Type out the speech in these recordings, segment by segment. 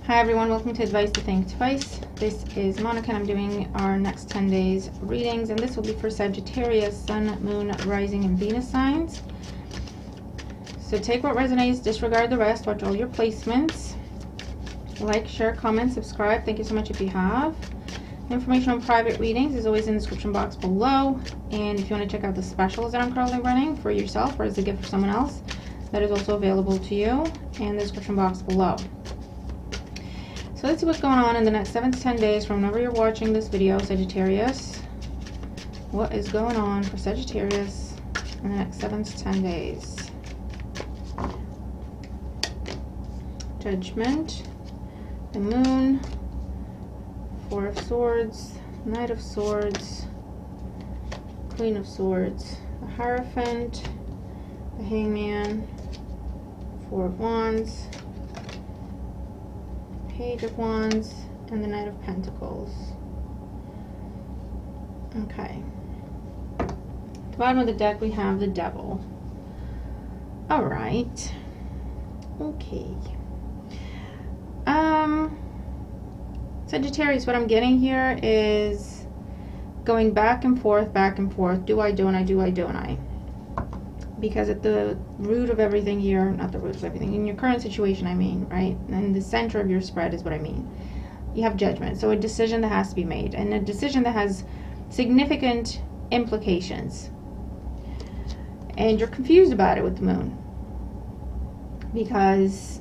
Hi everyone, welcome to Advice to Think Twice. This is Monica and I'm doing our next 10 days readings, and this will be for Sagittarius, Sun, Moon, Rising, and Venus signs. So take what resonates, disregard the rest, watch all your placements. Like, share, comment, subscribe. Thank you so much if you have. Information on private readings is always in the description box below. And if you want to check out the specials that I'm currently running for yourself or as a gift for someone else, that is also available to you in the description box below. So let's see what's going on in the next 7 to 10 days from whenever you're watching this video, Sagittarius. What is going on for Sagittarius in the next 7 to 10 days? Judgment, the Moon, Four of Swords, Knight of Swords, Queen of Swords, the Hierophant, the Hangman, Four of Wands, Page of Wands, and the Knight of Pentacles. Okay. At the bottom of the deck we have the Devil. Alright. Okay. Sagittarius, what I'm getting here is going back and forth, do I, don't I, do I, don't I? Because at the root of everything here, not the root of everything, in your current situation, I mean, right? And the center of your spread is what I mean. You have judgment, so a decision that has to be made, and a decision that has significant implications. And you're confused about it with the Moon. Because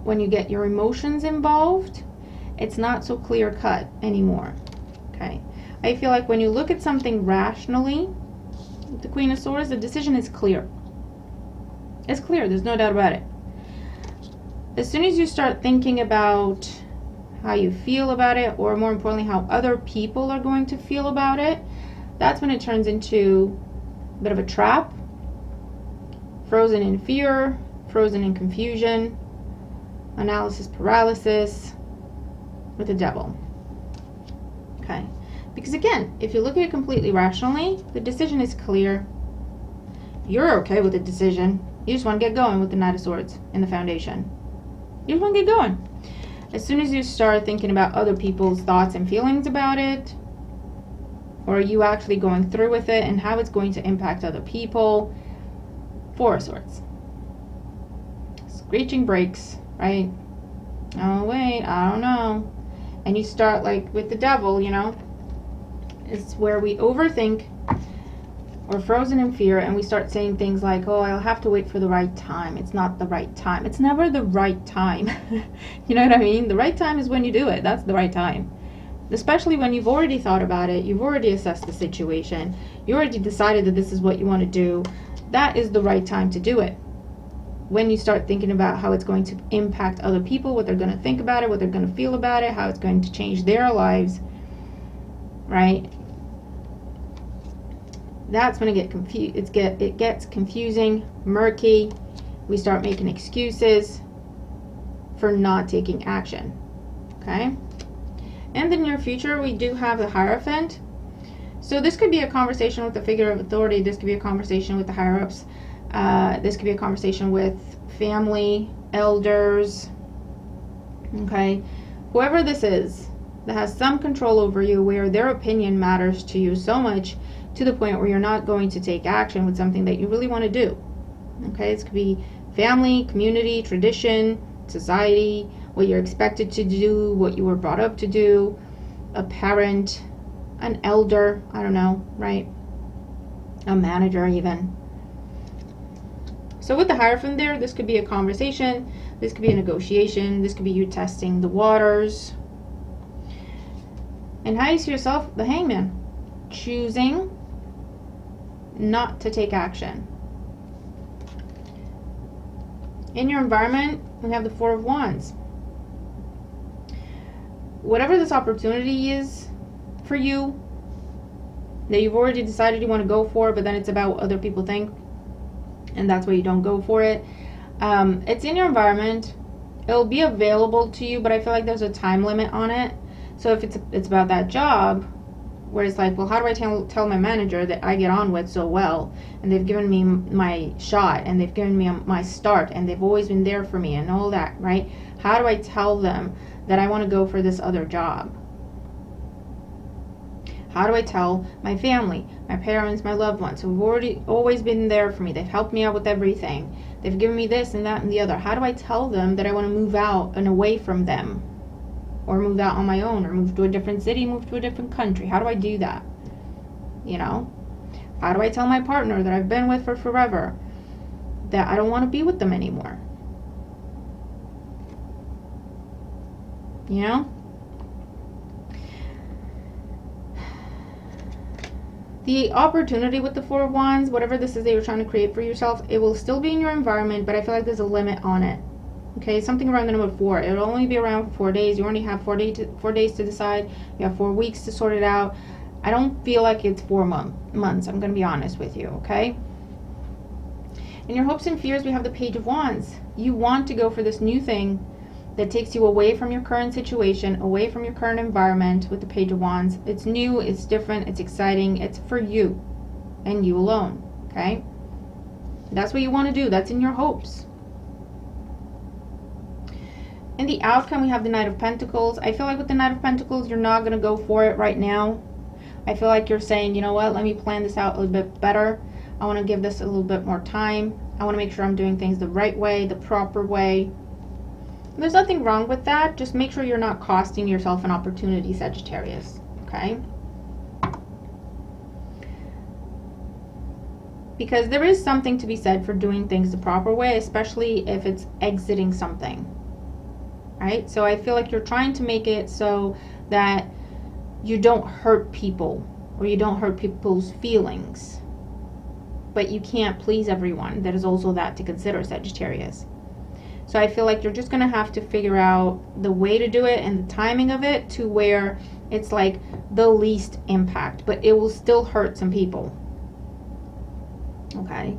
when you get your emotions involved, it's not so clear cut anymore. Okay. I feel like when you look at something rationally, the Queen of Swords, the decision is clear. It's clear, there's no doubt about it. As soon as you start thinking about how you feel about it, or more importantly, how other people are going to feel about it, that's when it turns into a bit of a trap. Frozen in fear, frozen in confusion, analysis paralysis with the Devil. Okay. Because again, if you look at it completely rationally, the decision is clear. You're okay with the decision. You just want to get going with the Knight of Swords in the foundation. You just want to get going. As soon as you start thinking about other people's thoughts and feelings about it, or are you actually going through with it and how it's going to impact other people, Four of Swords. Screeching brakes, right? Oh wait, I don't know. And you start like with the Devil, you know, it's where we overthink, we're frozen in fear, and we start saying things like, oh, I'll have to wait for the right time. It's not the right time. It's never the right time. You know what I mean? The right time is when you do it. That's the right time. Especially when you've already thought about it, you've already assessed the situation, you already decided that this is what you want to do. That is the right time to do it. When you start thinking about how it's going to impact other people, what they're going to think about it, what they're going to feel about it, how it's going to change their lives, right? That's when it gets confusing, murky. We start making excuses for not taking action. Okay? In the near future, we do have the Hierophant. So this could be a conversation with the figure of authority. This could be a conversation with the higher-ups. This could be a conversation with family, elders. Okay? Whoever this is that has some control over you, where their opinion matters to you so much to the point where you're not going to take action with something that you really want to do. Okay, this could be family, community, tradition, society, what you're expected to do, what you were brought up to do, a parent, an elder, I don't know, right? A manager even. So with the Hierophant there, this could be a conversation, this could be a negotiation, this could be you testing the waters. And how you see yourself, the Hangman, choosing not to take action. In your environment, we have the Four of Wands. Whatever this opportunity is for you, that you've already decided you want to go for, but then it's about what other people think, and that's why you don't go for it. It's in your environment. It'll be available to you, but I feel like there's a time limit on it. So if it's about that job, where it's like, well, how do I tell my manager that I get on with so well, and they've given me my shot, and they've given me my start, and they've always been there for me and all that, right? How do I tell them that I want to go for this other job? How do I tell my family, my parents, my loved ones who've always been there for me? They've helped me out with everything. They've given me this and that and the other. How do I tell them that I want to move out and away from them? Or move out on my own, or move to a different city, move to a different country? How do I do that? You know? How do I tell my partner that I've been with for forever that I don't want to be with them anymore? You know? The opportunity with the Four of Wands, whatever this is that you're trying to create for yourself, it will still be in your environment, but I feel like there's a limit on it. Okay, something around the number 4. It'll only be around for 4 days. You only have 4 days to decide. You have 4 weeks to sort it out. I don't feel like it's 4 months. I'm going to be honest with you, okay? In your hopes and fears, we have the Page of Wands. You want to go for this new thing that takes you away from your current situation, away from your current environment with the Page of Wands. It's new, it's different, it's exciting, it's for you and you alone, okay? That's what you want to do. That's in your hopes. In the outcome, we have the Knight of Pentacles. I feel like with the Knight of Pentacles, you're not going to go for it right now. I feel like you're saying, you know what, let me plan this out a little bit better. I want to give this a little bit more time. I want to make sure I'm doing things the right way, the proper way. There's nothing wrong with that. Just make sure you're not costing yourself an opportunity, Sagittarius. Okay? Because there is something to be said for doing things the proper way, especially if it's exiting something. Right? So I feel like you're trying to make it so that you don't hurt people, or you don't hurt people's feelings. But you can't please everyone. There is also that to consider, Sagittarius. So I feel like you're just going to have to figure out the way to do it and the timing of it to where it's like the least impact, but it will still hurt some people. Okay.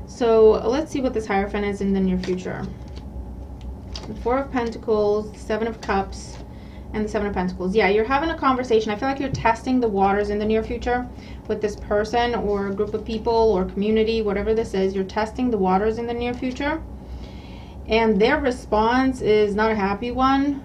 So let's see what this Hierophant is in the near future. The Four of Pentacles, Seven of Cups, and the Seven of Pentacles. Yeah, you're having a conversation. I feel like you're testing the waters in the near future with this person or a group of people or community, whatever this is. You're testing the waters in the near future. And their response is not a happy one.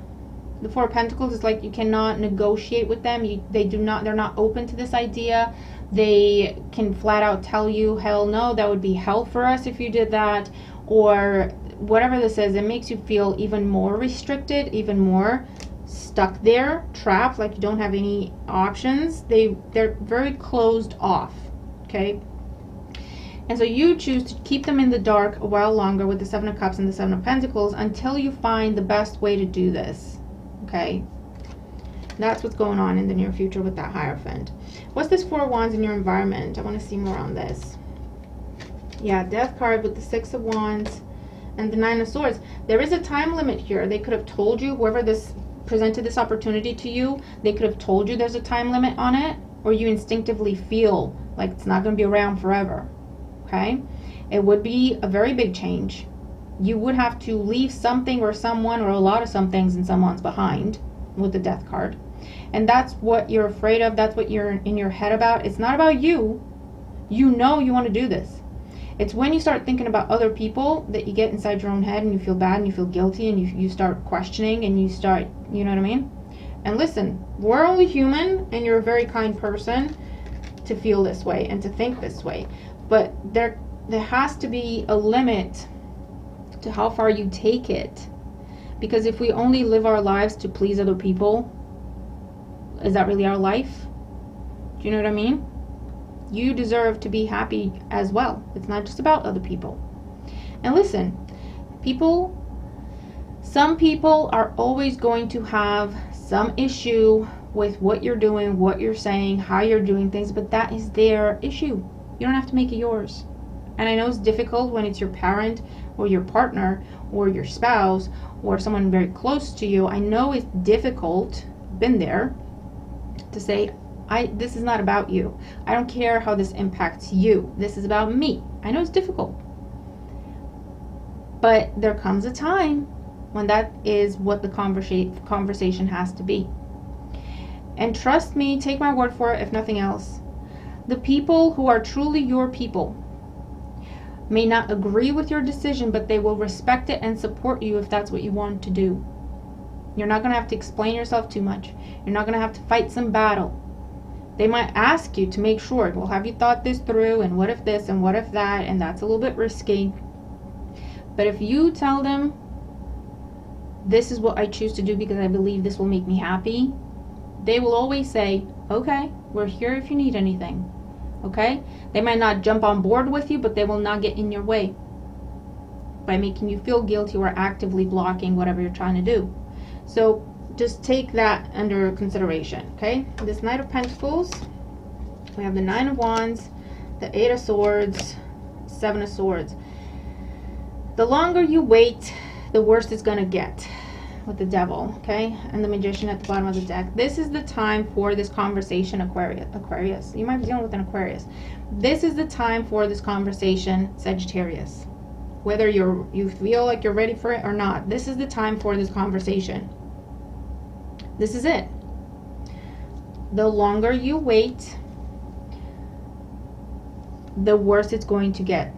The Four of Pentacles is like you cannot negotiate with them. They're not open to this idea. They can flat out tell you, hell no, that would be hell for us if you did that. Or whatever this is, it makes you feel even more restricted, even more stuck there, trapped, like you don't have any options. They're very closed off, okay? And so you choose to keep them in the dark a while longer with the Seven of Cups and the Seven of Pentacles until you find the best way to do this, okay? That's what's going on in the near future with that Hierophant. What's this Four of Wands in your environment? I want to see more on this. Yeah, Death card with the Six of Wands and the Nine of Swords. There is a time limit here. They could have told you, whoever this presented this opportunity to you, they could have told you there's a time limit on it, or you instinctively feel like it's not going to be around forever. Okay? It would be a very big change. You would have to leave something or someone or a lot of some things and someone's behind with the Death card. And that's what you're afraid of. That's what you're in your head about. It's not about you. You know you want to do this. It's when you start thinking about other people that you get inside your own head and you feel bad and you feel guilty and you start questioning and you start, you know what I mean? And listen, we're only human and you're a very kind person to feel this way and to think this way. But there has to be a limit to how far you take it. Because if we only live our lives to please other people, is that really our life? Do you know what I mean? You deserve to be happy as well. It's not just about other people. And listen, some people are always going to have some issue with what you're doing, what you're saying, how you're doing things, but that is their issue. You don't have to make it yours. And I know it's difficult when it's your parent or your partner or your spouse or someone very close to you. I know it's difficult, been there, to say, this is not about you. I don't care how this impacts you. This is about me. I know it's difficult. But there comes a time when that is what the conversation has to be. And trust me, take my word for it, if nothing else. The people who are truly your people may not agree with your decision, but they will respect it and support you if that's what you want to do. You're not going to have to explain yourself too much. You're not going to have to fight some battle. They might ask you to make sure, well, have you thought this through? And what if this and what if that? And that's a little bit risky. But if you tell them, this is what I choose to do because I believe this will make me happy, they will always say, okay, we're here if you need anything. Okay? They might not jump on board with you, but they will not get in your way by making you feel guilty or actively blocking whatever you're trying to do. So just take that under consideration, okay? This Knight of Pentacles, we have the 9 of Wands, the 8 of Swords, 7 of Swords. The longer you wait, the worse it's going to get with the Devil, okay? And the Magician at the bottom of the deck. This is the time for this conversation, Aquarius. You might be dealing with an Aquarius. This is the time for this conversation, Sagittarius. Whether you feel like you're ready for it or not, this is the time for this conversation. This is it. The longer you wait, the worse it's going to get.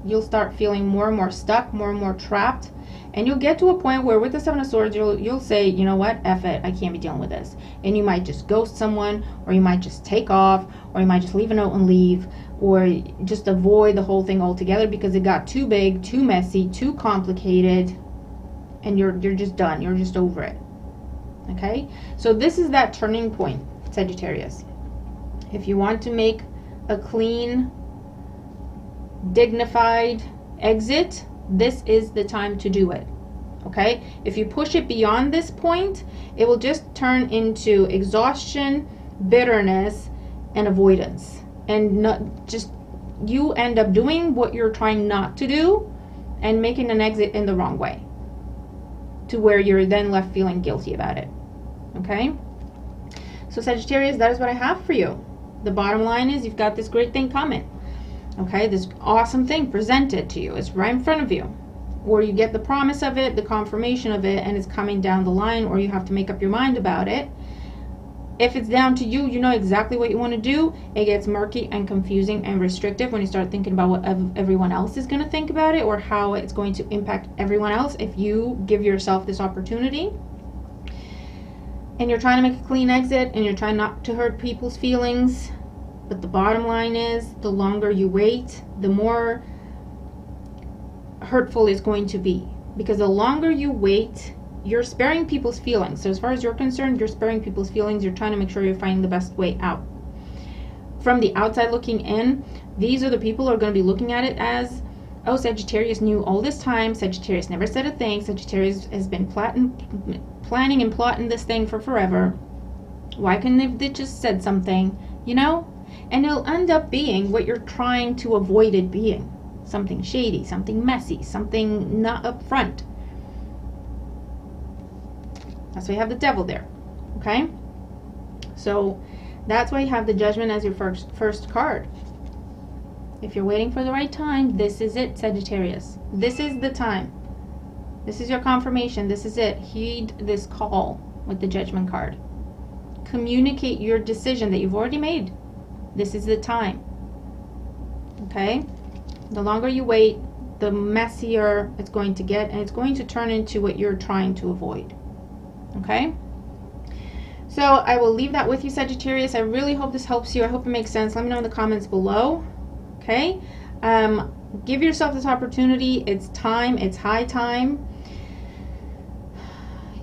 You'll start feeling more and more stuck, more and more trapped, and you'll get to a point where with the 7 of Swords, you'll say, you know what, F it, I can't be dealing with this. And you might just ghost someone, or you might just take off, or you might just leave a note and leave, or just avoid the whole thing altogether because it got too big, too messy, too complicated, and you're just done. You're just over it. Okay? So this is that turning point, Sagittarius. If you want to make a clean, dignified exit, this is the time to do it. Okay? If you push it beyond this point, it will just turn into exhaustion, bitterness, and avoidance. And not just, you end up doing what you're trying not to do and making an exit in the wrong way, to where you're then left feeling guilty about it. Okay? So Sagittarius, that is what I have for you. The bottom line is you've got this great thing coming. Okay? This awesome thing presented to you. It's right in front of you. Or you get the promise of it, the confirmation of it, and it's coming down the line, or you have to make up your mind about it. If it's down to you, you know exactly what you want to do. It gets murky and confusing and restrictive when you start thinking about what everyone else is going to think about it, or how it's going to impact everyone else if you give yourself this opportunity. And you're trying to make a clean exit, and you're trying not to hurt people's feelings. But the bottom line is, the longer you wait, the more hurtful it's going to be. Because the longer you wait, you're sparing people's feelings. So as far as you're concerned, you're sparing people's feelings. You're trying to make sure you're finding the best way out. From the outside looking in, these are the people who are going to be looking at it as, oh, Sagittarius knew all this time. Sagittarius never said a thing. Sagittarius has been planning and plotting this thing for forever. Why couldn't they just said something, you know? And it'll end up being what you're trying to avoid it being. Something shady, something messy, something not upfront. That's why you have the Devil there. Okay? So that's why you have the Judgment as your first card. If you're waiting for the right time, this is it, Sagittarius. This is the time. This is your confirmation. This is it. Heed this call with the Judgment card. Communicate your decision that you've already made. This is the time. Okay? The longer you wait, the messier it's going to get, and it's going to turn into what you're trying to avoid. Okay? So I will leave that with you, Sagittarius. I really hope this helps you. I hope it makes sense. Let me know in the comments below. Okay? Give yourself this opportunity. It's time. It's high time.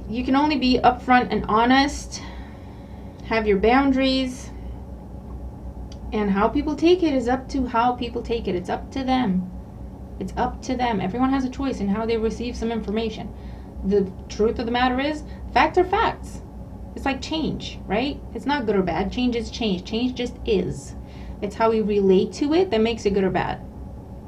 You can only be upfront and honest. Have your boundaries. And how people take it is up to how people take it. It's up to them. It's up to them. Everyone has a choice in how they receive some information. The truth of the matter is, facts are facts. It's like change, right? It's not good or bad. Change is change. Change just is. It's how we relate to it that makes it good or bad,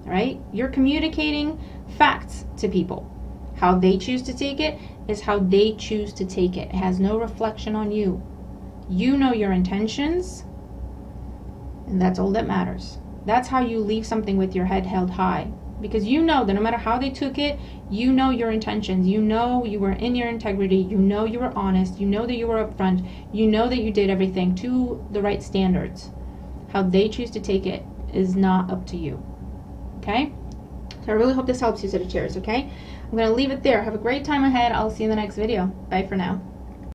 right? You're communicating facts to people. How they choose to take it is how they choose to take it. It has no reflection on you. You know your intentions. And that's all that matters. That's how you leave something with your head held high. because you know that no matter how they took it, you know your intentions, you know you were in your integrity, you know you were honest, you know that you were upfront, you know that you did everything to the right standards. How they choose to take it is not up to you. Okay? So I really hope this helps you, Sagittarius, okay? I'm going to leave it there. Have a great time ahead. I'll see you in the next video. Bye for now.